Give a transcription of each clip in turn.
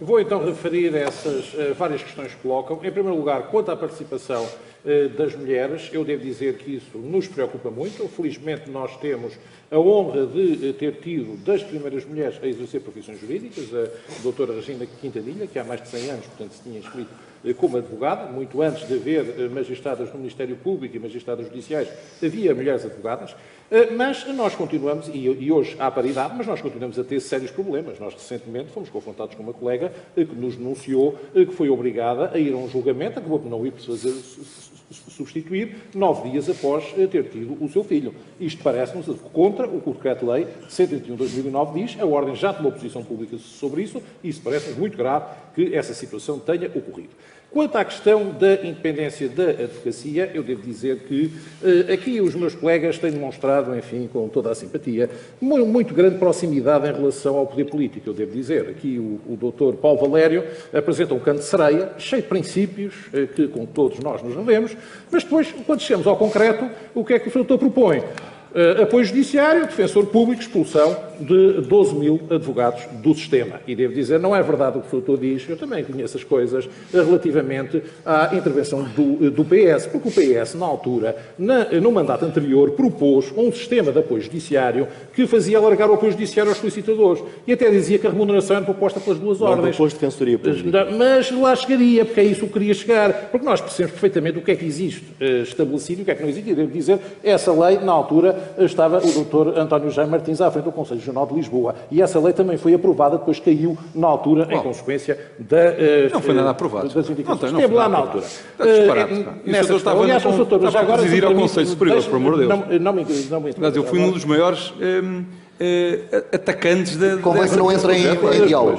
Vou então referir essas várias questões que colocam. Em primeiro lugar, quanto à participação das mulheres, eu devo dizer que isso nos preocupa muito. Felizmente nós temos a honra de ter tido das primeiras mulheres a exercer profissões jurídicas, a doutora Regina Quintanilha, que há mais de 100 anos, portanto, se tinha inscrito como advogada. Muito antes de haver magistradas no Ministério Público e magistradas judiciais, havia mulheres advogadas. Mas nós continuamos, e hoje há paridade, mas nós continuamos a ter sérios problemas. Nós recentemente fomos confrontados com uma colega que nos denunciou que foi obrigada a ir a um julgamento, acabou por não ir fazer substituir 9 dias após ter tido o seu filho. Isto parece-nos contra o que o Decreto-Lei 131/2009 diz. A Ordem já tomou posição pública sobre isso e isso parece-nos muito grave que essa situação tenha ocorrido. Quanto à questão da independência da advocacia, eu devo dizer que aqui os meus colegas têm demonstrado, enfim, com toda a simpatia, muito grande proximidade em relação ao poder político, eu devo dizer. Aqui o Dr. Paulo Valério apresenta um canto de sereia, cheio de princípios, que com todos nós nos rendemos, mas depois, quando chegamos ao concreto, o que é que o Sr. Doutor propõe? Apoio judiciário, defensor público, expulsão de 12 mil advogados do sistema. E devo dizer, não é verdade o que o doutor diz, eu também conheço as coisas relativamente à intervenção do PS, porque o PS, na altura, no mandato anterior, propôs um sistema de apoio judiciário que fazia alargar o apoio judiciário aos solicitadores. E até dizia que a remuneração era proposta pelas duas ordens. Não propôs defensoria pública. Mas lá chegaria, porque é isso que queria chegar. Porque nós percebemos perfeitamente o que é que existe estabelecido e o que é que não existe. E devo dizer, essa lei, na altura, estava o Dr. António Jaime Martins à frente do Conselho Regional de Lisboa. E essa lei também foi aprovada, depois caiu na altura, em consequência da... não foi nada aprovado. Das indicações. Esteve lá na altura. Está disparado. Aliás, o doutor, já agora... presidir ao Conselho Superior, por amor de Deus. Não me interessa. Mas eu fui um dos maiores... atacantes da... Como é que não entra em diálogo?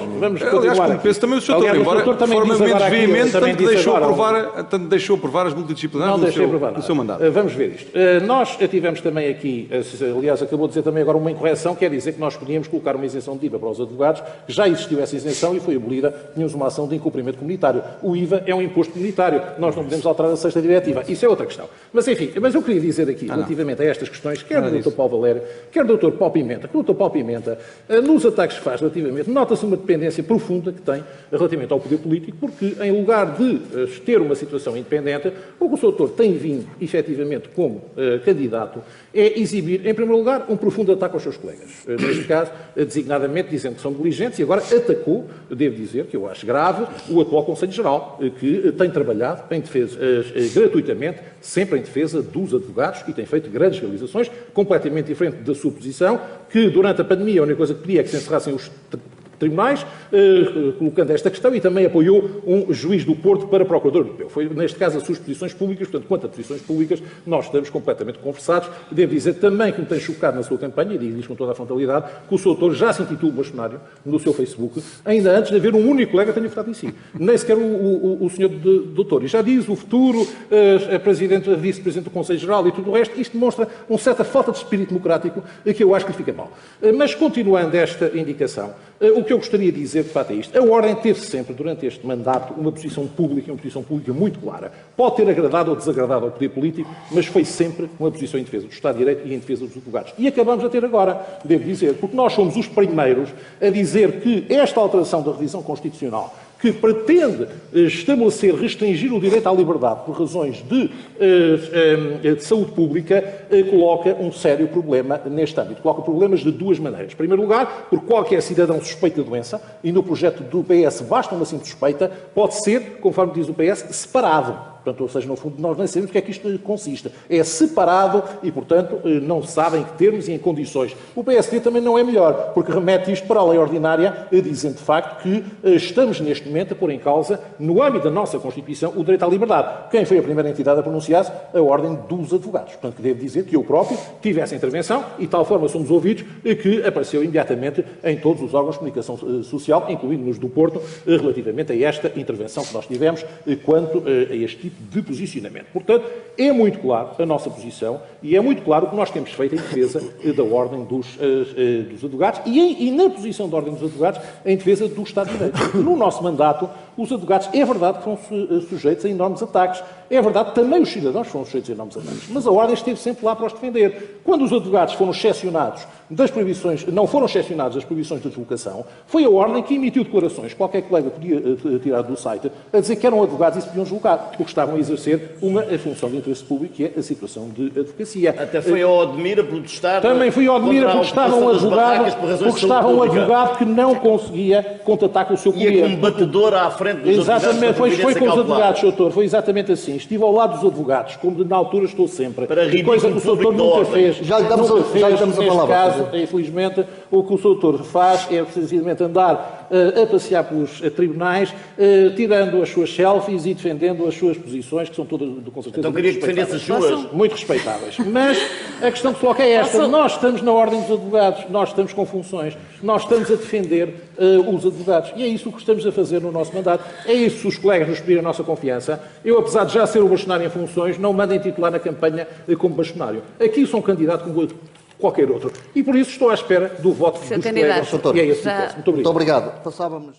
Aliás, como penso também o Sr. Doutor, embora de forma menos veemente, tanto deixou aprovar as multidisciplinares no seu mandato. Vamos ver isto. Nós tivemos também aqui, aliás, acabou de dizer também agora uma incorreção, quer dizer que nós podíamos colocar uma isenção de IVA para os advogados, já existiu essa isenção e foi abolida, tínhamos uma ação de incumprimento comunitário. O IVA é um imposto comunitário, nós não podemos alterar a sexta diretiva. Isso é outra questão. Mas, enfim, eu queria dizer aqui, relativamente a estas questões, quer do Dr. Paulo Valério, quer do Dr. Paulo Pimenta, que o Dr. Paulo Pimenta, nos ataques que faz relativamente, nota-se uma dependência profunda que tem relativamente ao poder político, porque em lugar de ter uma situação independente, o que o Sr. Doutor tem vindo, efetivamente, como candidato, é exibir, em primeiro lugar, um profundo ataque aos seus colegas. Neste caso, designadamente, dizendo que são diligentes, e agora atacou, devo dizer, que eu acho grave, o atual Conselho Geral, que tem trabalhado em defesa, gratuitamente, sempre em defesa dos advogados e tem feito grandes realizações, completamente diferente da sua posição, que durante a pandemia a única coisa que pedia é que se encerrassem os tribunais, colocando esta questão, e também apoiou um juiz do Porto para procurador europeu. Foi, neste caso, as suas posições públicas, portanto, quanto a posições públicas, nós estamos completamente conversados. Devo dizer também que me tem chocado na sua campanha, e digo-lhes com toda a frontalidade, que o Sr. Doutor já se intitula bastonário no seu Facebook, ainda antes de haver um único colega que tenha votado em si. Nem sequer o Sr. Doutor. E já diz o futuro, a vice-presidente do Conselho Geral e tudo o resto, isto demonstra uma certa falta de espírito democrático que eu acho que lhe fica mal. Mas, continuando esta indicação, o que eu gostaria de dizer, de facto, é isto. A Ordem teve sempre, durante este mandato, uma posição pública muito clara. Pode ter agradado ou desagradado ao poder político, mas foi sempre uma posição em defesa do Estado de Direito e em defesa dos advogados. E acabamos a ter agora, devo dizer, porque nós somos os primeiros a dizer que esta alteração da revisão constitucional, que pretende estabelecer, restringir o direito à liberdade por razões de saúde pública, coloca um sério problema neste âmbito. Coloca problemas de duas maneiras. Em primeiro lugar, porque qualquer cidadão suspeita de doença, e no projeto do PS basta uma simples suspeita, pode ser, conforme diz o PS, separado. Portanto, ou seja, no fundo, nós nem sabemos o que é que isto consiste. É separado e, portanto, não se sabe em que termos e em condições. O PSD também não é melhor, porque remete isto para a lei ordinária, dizendo, de facto, que estamos, neste momento, a pôr em causa, no âmbito da nossa Constituição, o direito à liberdade. Quem foi a primeira entidade a pronunciar-se? A Ordem dos Advogados. Portanto, que devo dizer que eu próprio tive essa intervenção e, de tal forma, somos ouvidos, que apareceu imediatamente em todos os órgãos de comunicação social, incluindo-nos do Porto, relativamente a esta intervenção que nós tivemos, quanto a este tipo de posicionamento. Portanto, é muito claro a nossa posição e é muito claro o que nós temos feito em defesa da Ordem dos Advogados e na posição da Ordem dos Advogados em defesa do Estado de Direito. No nosso mandato, os advogados, é verdade que foram sujeitos a enormes ataques, é verdade também os cidadãos foram sujeitos a enormes ataques, mas a Ordem esteve sempre lá para os defender. Quando os advogados foram excepcionados das proibições, não foram excepcionados das proibições de deslocação, foi a Ordem que emitiu declarações, qualquer colega podia tirar do site, a dizer que eram advogados e se podiam deslocar, porque estavam a exercer uma função de interesse público, que é a situação de advocacia. Até foi ao Odmira protestar. Também foi ao Odmira porque estava um advogado que não conseguia contatar com o seu cliente. E um batedor à frente dos exatamente, foi com os advogados, doutor, foi exatamente assim. Estive ao lado dos advogados, como na altura estou sempre. Para coisa que o Sr. Doutor nunca fez. Já lhe damos a palavra. Neste caso, infelizmente, o que o Sr. Doutor faz é precisamente andar a passear pelos tribunais, tirando as suas selfies e defendendo as suas posições, que são todas, com certeza, então queria que defendesse as suas. Muito respeitáveis. Mas a questão que se coloca é esta. Nós estamos na Ordem dos Advogados, nós estamos com funções, nós estamos a defender os advogados. E é isso que estamos a fazer no nosso mandato. É isso que os colegas nos pedirem a nossa confiança. Eu, apesar de já ser o bastonário em funções, não mandem titular na campanha como bastonário. Aqui sou um candidato como qualquer outro. E por isso estou à espera do voto dos colegas. E é esse o processo. Muito obrigado. Passávamos...